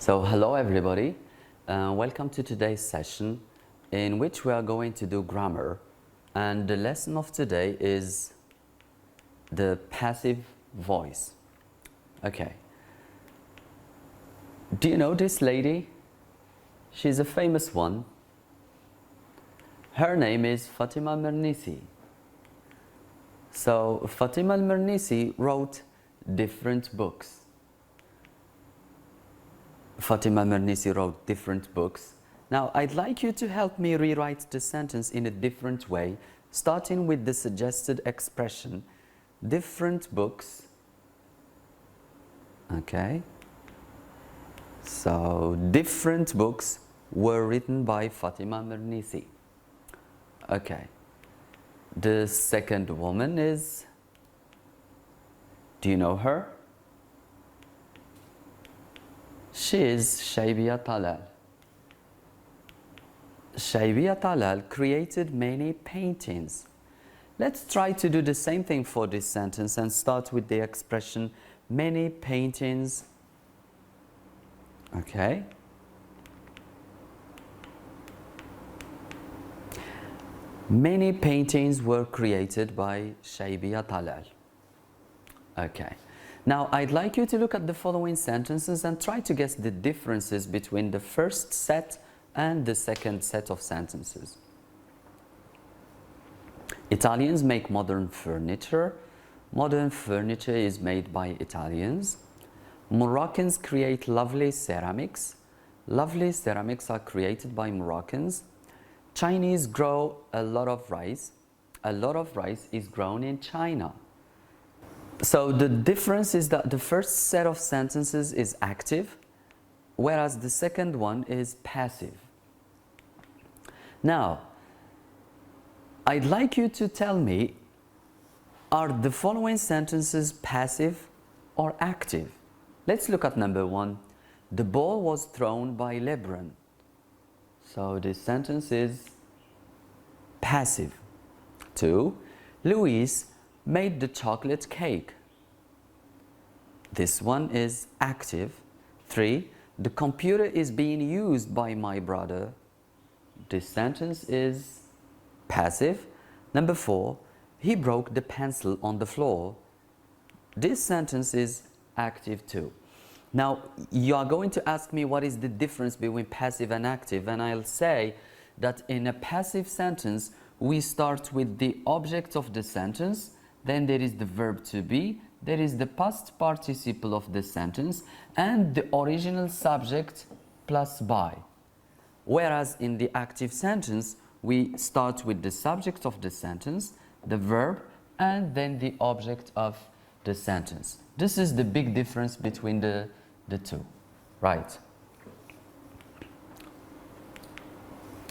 So hello everybody, welcome to today's session in which we are going to do grammar, and the lesson of today is the passive voice. Okay, do you know this lady? She's a famous one. Her name is Fatima al-Mernissi. So Fatima al-Mernissi wrote different books. Fatima al-Mernissi wrote different books. Now, I'd like you to help me rewrite the sentence in a different way, starting with the suggested expression, different books. Okay. So, different books were written by Fatima al-Mernissi. Okay. The second woman is, do you know her? She is Shaybiya Talal. Shaybiya Talal created many paintings. Let's try to do the same thing for this sentence and start with the expression many paintings. Okay. Many paintings were created by Shaybiya Talal. Okay. Now, I'd like you to look at the following sentences and try to guess the differences between the first set and the second set of sentences. Italians make modern furniture. Modern furniture is made by Italians. Moroccans create lovely ceramics. Lovely ceramics are created by Moroccans. Chinese grow a lot of rice. A lot of rice is grown in China. So the difference is that the first set of sentences is active, whereas the second one is passive. Now, I'd like you to tell me, are the following sentences passive or active? Let's look at number one. The ball was thrown by LeBron. So this sentence is passive. 2. Louise made the chocolate cake. This one is active. 3. The computer is being used by my brother. This sentence is passive. Number 4. He broke the pencil on the floor. This sentence is active too. Now, you are going to ask me what is the difference between passive and active, and I'll say that in a passive sentence, we start with the object of the sentence, then there is the verb to be, there is the past participle of the sentence, and the original subject plus by. Whereas in the active sentence, we start with the subject of the sentence, the verb, and then the object of the sentence. This is the big difference between the two, right?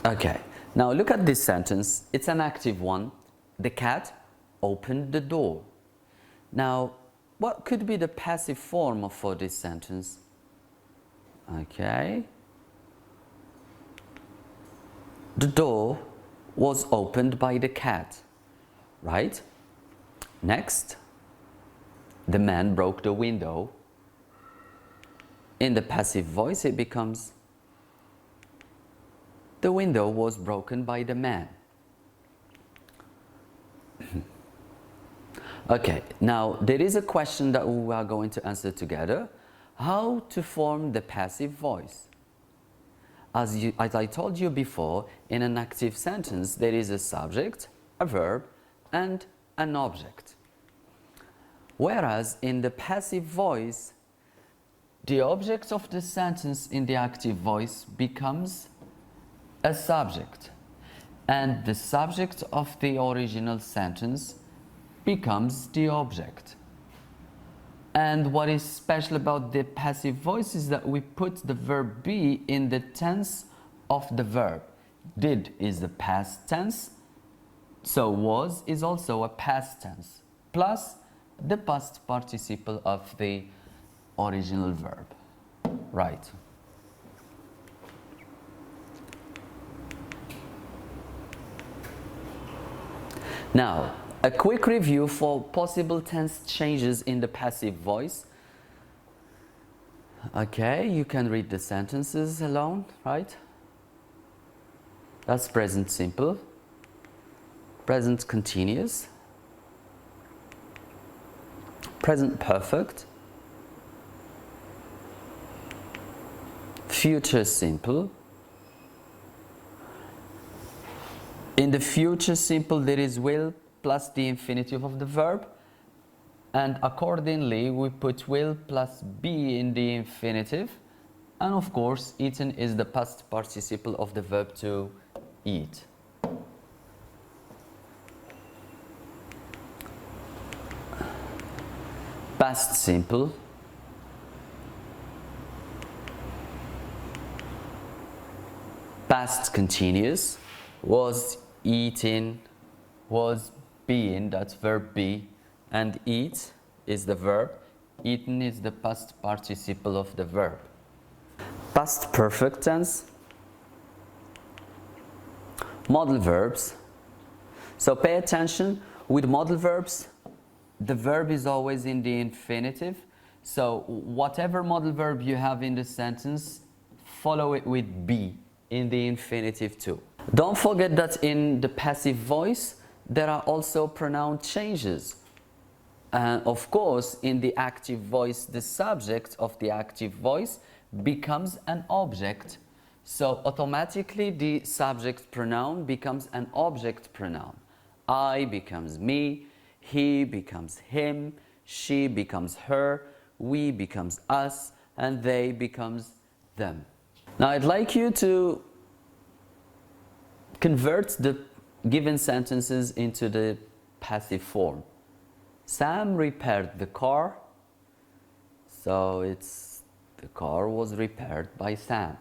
Okay, now look at this sentence. It's an active one. The cat opened the door. Now, what could be the passive form for this sentence? Okay. The door was opened by the cat, right? Next, the man broke the window. In the passive voice, it becomes the window was broken by the man. Okay, now there is a question that we are going to answer together. How to form the passive voice? As I told you before, in an active sentence, there is a subject, a verb, and an object. Whereas in the passive voice, the object of the sentence in the active voice becomes a subject, and the subject of the original sentence becomes the object. And what is special about the passive voice is that we put the verb be in the tense of the verb. Did is the past tense, so was is also a past tense, plus the past participle of the original verb, right? Now, a quick review for possible tense changes in the passive voice. Okay, you can read the sentences alone, right? That's present simple, present continuous, present perfect, future simple. In the future simple there is will plus the infinitive of the verb, and accordingly we put will plus be in the infinitive, and of course eaten is the past participle of the verb to eat. Past simple, past continuous, was eating, was being, that's verb be, and eat is the verb, eaten is the past participle of the verb. Past perfect tense, modal verbs. So pay attention, with modal verbs the verb is always in the infinitive, so whatever modal verb you have in the sentence, follow it with be in the infinitive too. Don't forget that in the passive voice there are also pronoun changes. And of course in the active voice the subject of the active voice becomes an object. So automatically the subject pronoun becomes an object pronoun. I becomes me, he becomes him, she becomes her, we becomes us, and they becomes them. Now I'd like you to convert the given sentences into the passive form. Sam repaired the car, so it's the car was repaired by Sam.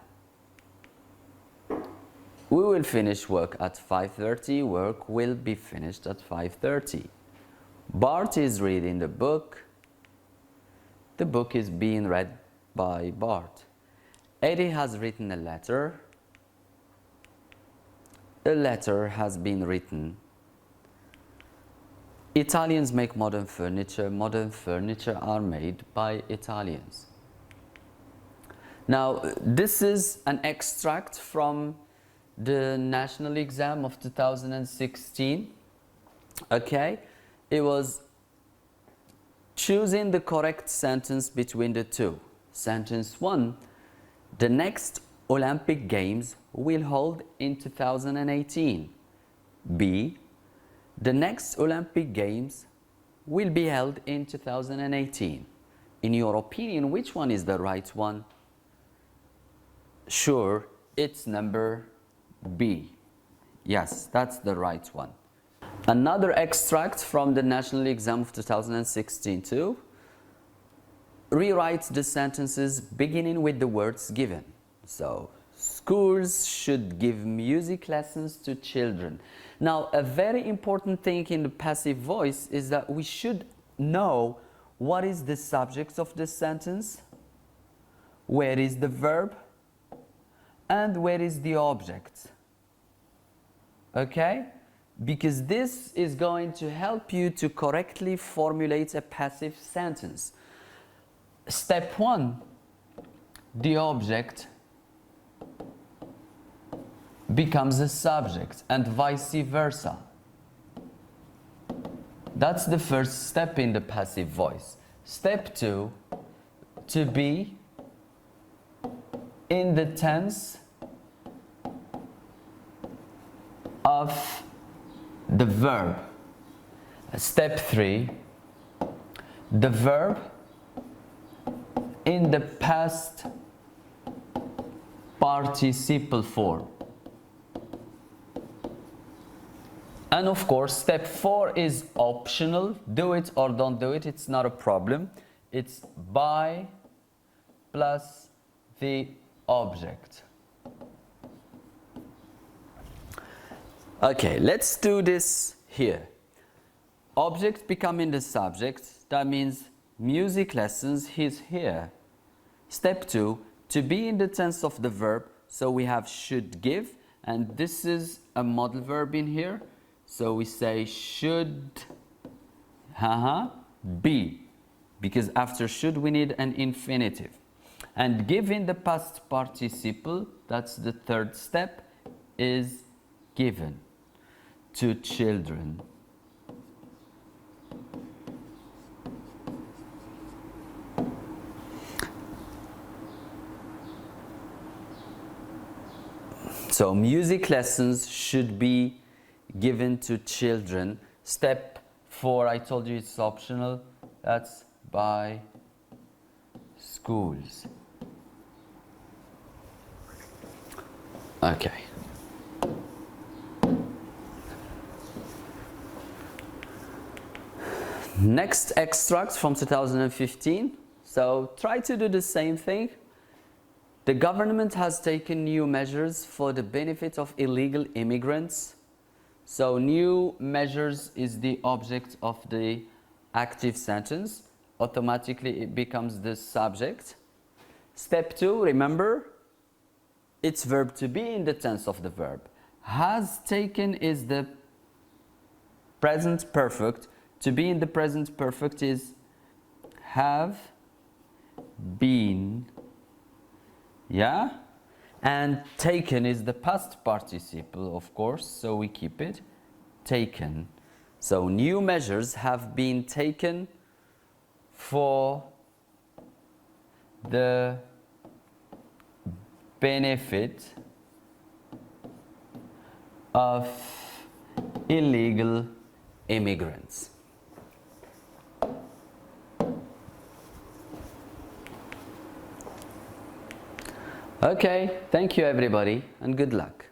We will finish work at 5:30, work will be finished at 5:30. Bart is reading the book is being read by Bart. Eddie has written a letter has been written. Italians make modern furniture are made by Italians. Now this is an extract from the national exam of 2016. Okay, it was choosing the correct sentence between the two. Sentence 1, the next Olympic Games will hold in 2018. B, the next Olympic Games will be held in 2018. In your opinion, which one is the right one? Sure, it's number B. Yes, that's the right one. Another extract from the national exam of 2016 too. Rewrite the sentences beginning with the words given. So, schools should give music lessons to children. Now, a very important thing in the passive voice is that we should know what is the subject of the sentence, where is the verb, and where is the object. Okay? Because this is going to help you to correctly formulate a passive sentence. Step 1, the object becomes a subject and vice versa. That's the first step in the passive voice. Step 2, to be in the tense of the verb. Step 3, the verb in the past participle form. And of course, step 4 is optional. Do it or don't do it, it's not a problem. It's by plus the object. Okay, let's do this here. Object becoming the subject, that means music lessons, he's here. Step 2, to be in the tense of the verb, so we have should give, and this is a modal verb in here, so we say should be, because after should we need an infinitive. And given the past participle, that's the third step, is given to children. So music lessons should be given to children. Step 4, I told you it's optional. That's by schools. Okay. Next extract from 2015. So try to do the same thing. The government has taken new measures for the benefit of illegal immigrants. So new measures is the object of the active sentence. Automatically it becomes the subject. Step 2, remember, it's verb to be in the tense of the verb. Has taken is the present perfect. To be in the present perfect is have been. Yeah? And taken is the past participle, of course, so we keep it taken. So new measures have been taken for the benefit of illegal immigrants. Okay, thank you everybody and good luck.